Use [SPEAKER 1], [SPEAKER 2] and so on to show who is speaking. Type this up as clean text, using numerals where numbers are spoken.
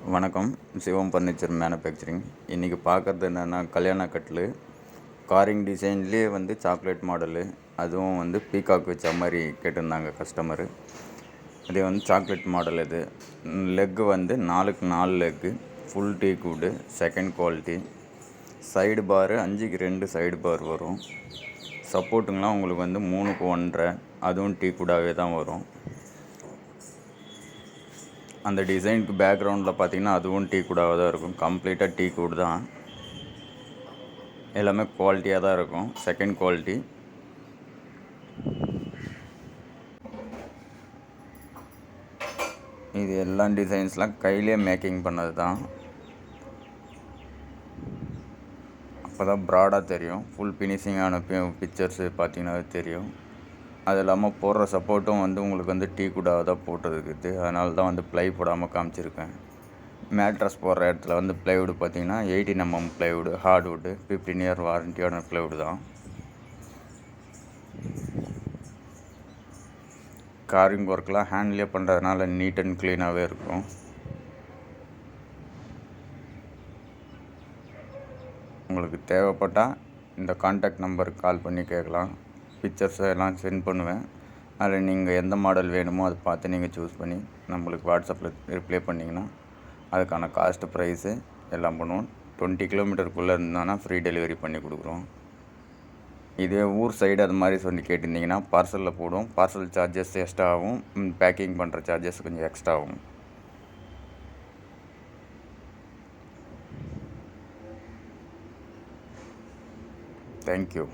[SPEAKER 1] வணக்கம். சிவம் furniture manufacturing. இன்றைக்கி பார்க்குறது என்னென்னா, கல்யாண கட்டிலு காரிங் டிசைன்லேயே வந்து சாக்லேட் மாடலு, அதுவும் வந்து பீகாக் வச்ச மாதிரி கேட்டிருந்தாங்க கஸ்டமரு. இது வந்து சாக்லேட் மாடல். இது லெக்கு வந்து 4க்கு 4 leg, full teak wood, second quality. Side பாரு 5க்கு 2 சைடு பார் வரும். சப்போர்ட்டுங்களாம் உங்களுக்கு வந்து 3க்கு 1.5, அதுவும் டீக் வுட்டாகவே தான் வரும். அந்த டிசைனுக்கு பேக்ரவுண்டில் பார்த்தீங்கன்னா அதுவும் டீக் வுட்டாக தான் இருக்கும். கம்ப்ளீட்டாக டீக் வுட் தான். எல்லாமே குவாலிட்டியாக தான் இருக்கும். Second quality. இது எல்லா டிசைன்ஸ்லாம் கையிலே மேக்கிங் பண்ணது தான். அப்போ தான் ப்ராடாக தெரியும். ஃபுல் ஃபினிஷிங்கான பிக்சர்ஸு பார்த்தீங்கன்னாவே தெரியும். அது இல்லாமல் போடுற சப்போர்ட்டும் வந்து உங்களுக்கு வந்து டீக் வுட்டாக தான் போட்டுருக்குது. அதனால தான் வந்து ப்ளை போடாமல் காமிச்சிருக்கேன். மேட்ரஸ் போடுற இடத்துல வந்து ப்ளைவுட் பார்த்தீங்கன்னா 18 mm ப்ளைவுட், ஹார்ட்வுட்டு, 15 இயர் வாரண்டியான ப்ளைவுட் தான். காரிங் ஒர்க்லாம் ஹேண்ட்லேயே பண்ணுறதுனால நீட் அண்ட் க்ளீனாகவே இருக்கும். உங்களுக்கு தேவைப்பட்டால் இந்த கான்டாக்ட் நம்பருக்கு கால் பண்ணி கேட்கலாம். பிக்சர்ஸ் எல்லாம் சென்ட் பண்ணுவேன். அதில் நீங்கள் எந்த மாடல் வேணுமோ அதை பார்த்து நீங்கள் சூஸ் பண்ணி நம்மளுக்கு வாட்ஸ்அப்பில் ரிப்ளை பண்ணிங்கன்னா அதுக்கான காஸ்ட்டு, ப்ரைஸு எல்லாம் பண்ணுவோம். 20 கிலோமீட்டருக்குள்ளே இருந்தானா ஃப்ரீ டெலிவரி பண்ணி கொடுக்குறோம். இதே ஊர் சைடு அது மாதிரி சொல்லி கேட்டிருந்தீங்கன்னா பார்சலில் போடுவோம். பார்சல் சார்ஜஸ் எக்ஸ்ட்ரா ஆகும். பேக்கிங் பண்ணுற சார்ஜஸ் கொஞ்சம் எக்ஸ்ட்ரா ஆகும். தேங்க்யூ.